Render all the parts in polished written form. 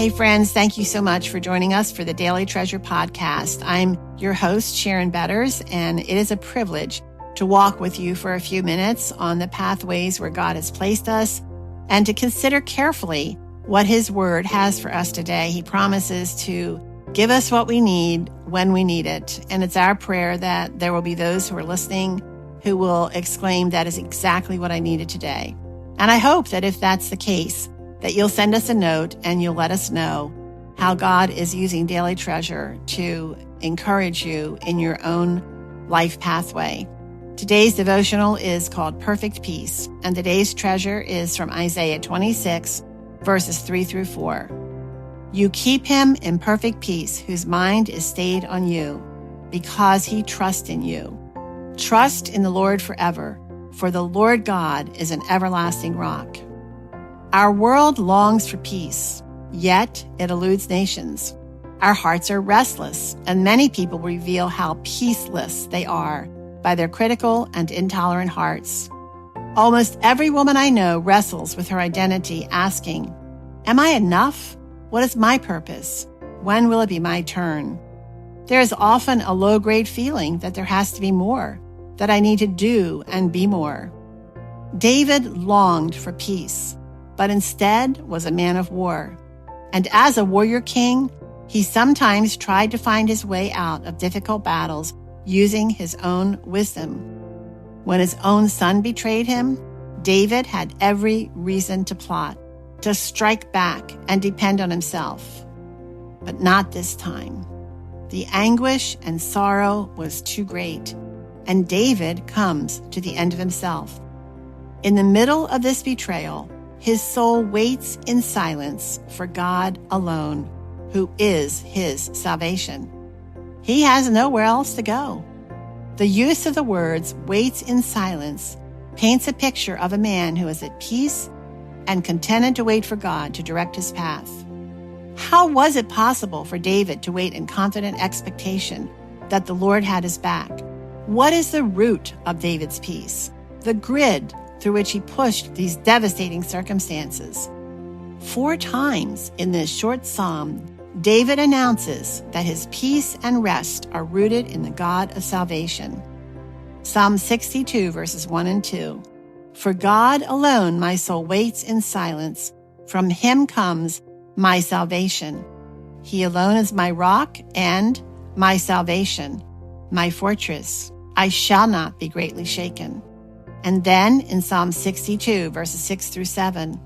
Hey friends, thank you so much for joining us for the Daily Treasure podcast. I'm your host, Sharon Betters, and it is a privilege to walk with you for a few minutes on the pathways where God has placed us and to consider carefully what His Word has for us today. He promises to give us what we need when we need it, and it's our prayer that there will be those who are listening who will exclaim, "That is exactly what I needed today." And I hope that if that's the case, that you'll send us a note and you'll let us know how God is using Daily Treasure to encourage you in your own life pathway. Today's devotional is called Perfect Peace, and today's treasure is from Isaiah 26, verses 3 through 4. You keep him in perfect peace, whose mind is stayed on you, because he trusts in you. Trust in the Lord forever, for the Lord God is an everlasting rock. Our world longs for peace, yet it eludes nations. Our hearts are restless, and many people reveal how peaceless they are by their critical and intolerant hearts. Almost every woman I know wrestles with her identity, asking, "Am I enough? What is my purpose? When will it be my turn?" There is often a low-grade feeling that there has to be more, that I need to do and be more. David longed for peace, but instead was a man of war. And as a warrior king, he sometimes tried to find his way out of difficult battles using his own wisdom. When his own son betrayed him, David had every reason to plot, to strike back and depend on himself. But not this time. The anguish and sorrow was too great, and David comes to the end of himself. In the middle of this betrayal, his soul waits in silence for God alone, who is his salvation. He has nowhere else to go. The use of the words "waits in silence" paints a picture of a man who is at peace and contented to wait for God to direct his path. How was it possible for David to wait in confident expectation that the Lord had his back? What is the root of David's peace? The grid through which he pushed these devastating circumstances. 4 times in this short psalm, David announces that his peace and rest are rooted in the God of salvation. Psalm 62, verses 1 and 2. For God alone my soul waits in silence. From him comes my salvation. He alone is my rock and my salvation, my fortress. I shall not be greatly shaken. And then in Psalm 62, verses 6 through 7,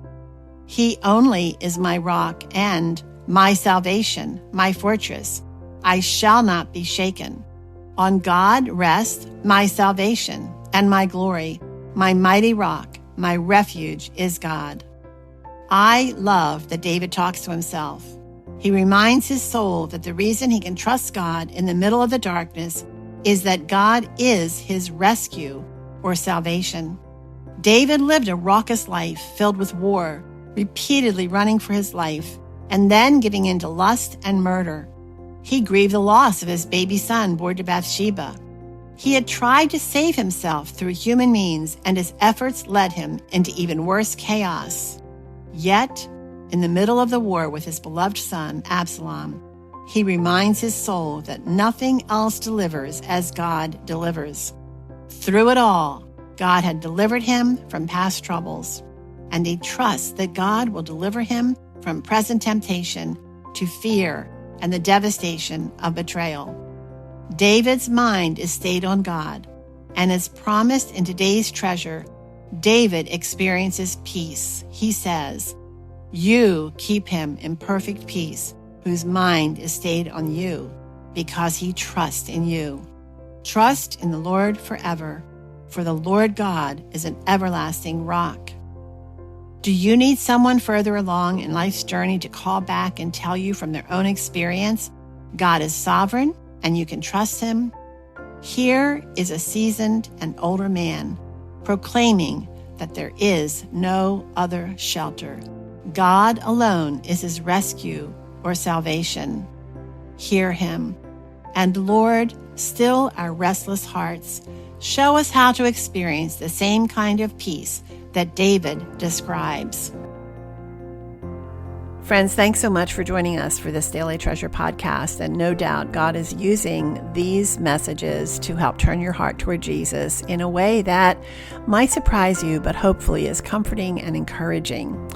he only is my rock and my salvation, my fortress. I shall not be shaken. On God rests my salvation and my glory. My mighty rock, my refuge is God. I love that David talks to himself. He reminds his soul that the reason he can trust God in the middle of the darkness is that God is his rescue or salvation. David lived a raucous life filled with war, repeatedly running for his life, and then giving in to lust and murder. He grieved the loss of his baby son born to Bathsheba. He had tried to save himself through human means, and his efforts led him into even worse chaos. Yet, in the middle of the war with his beloved son, Absalom, he reminds his soul that nothing else delivers as God delivers. Through it all, God had delivered him from past troubles, and he trusts that God will deliver him from present temptation to fear and the devastation of betrayal. David's mind is stayed on God, and as promised in today's treasure, David experiences peace. He says, "You keep him in perfect peace, whose mind is stayed on you, because he trusts in you. Trust in the Lord forever, for the Lord God is an everlasting rock." Do you need someone further along in life's journey to call back and tell you from their own experience, God is sovereign and you can trust him? Here is a seasoned and older man proclaiming that there is no other shelter. God alone is his rescue or salvation. Hear him. And Lord, still our restless hearts. Show us how to experience the same kind of peace that David describes. Friends, thanks so much for joining us for this Daily Treasure podcast. And no doubt God is using these messages to help turn your heart toward Jesus in a way that might surprise you, but hopefully is comforting and encouraging.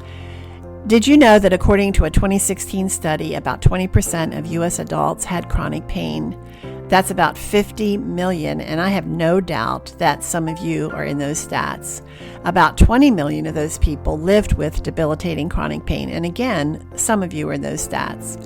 Did you know that according to a 2016 study, about 20% of U.S. adults had chronic pain? That's about 50 million, and I have no doubt that some of you are in those stats. About 20 million of those people lived with debilitating chronic pain, and again, some of you are in those stats.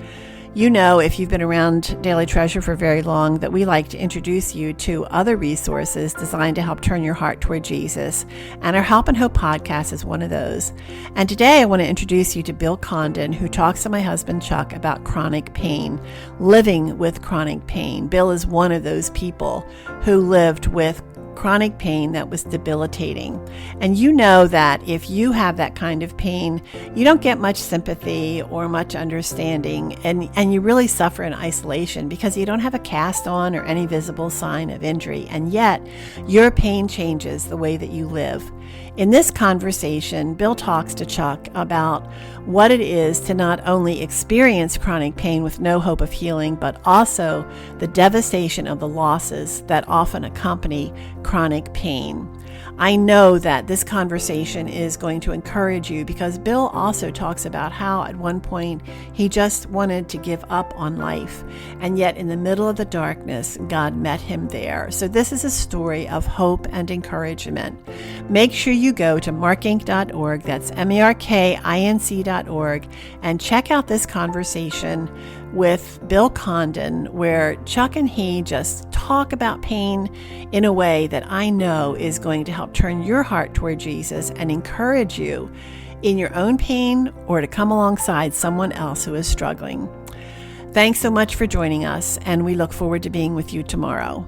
You know, if you've been around Daily Treasure for very long, that we like to introduce you to other resources designed to help turn your heart toward Jesus, and our Help and Hope podcast is one of those. And today I want to introduce you to Bill Condon, who talks to my husband Chuck about chronic pain, living with chronic pain. Bill is one of those people who lived with chronic pain that was debilitating. And you know that if you have that kind of pain, you don't get much sympathy or much understanding, and you really suffer in isolation because you don't have a cast on or any visible sign of injury. And yet, your pain changes the way that you live. In this conversation, Bill talks to Chuck about what it is to not only experience chronic pain with no hope of healing, but also the devastation of the losses that often accompany chronic pain. I know that this conversation is going to encourage you because Bill also talks about how at one point he just wanted to give up on life, and yet in the middle of the darkness, God met him there. So this is a story of hope and encouragement. Make sure you go to markinc.org, that's markinc.org, and check out this conversation with Bill Condon, where Chuck and he just talk about pain in a way that I know is going to help turn your heart toward Jesus and encourage you in your own pain or to come alongside someone else who is struggling. Thanks so much for joining us, and we look forward to being with you tomorrow.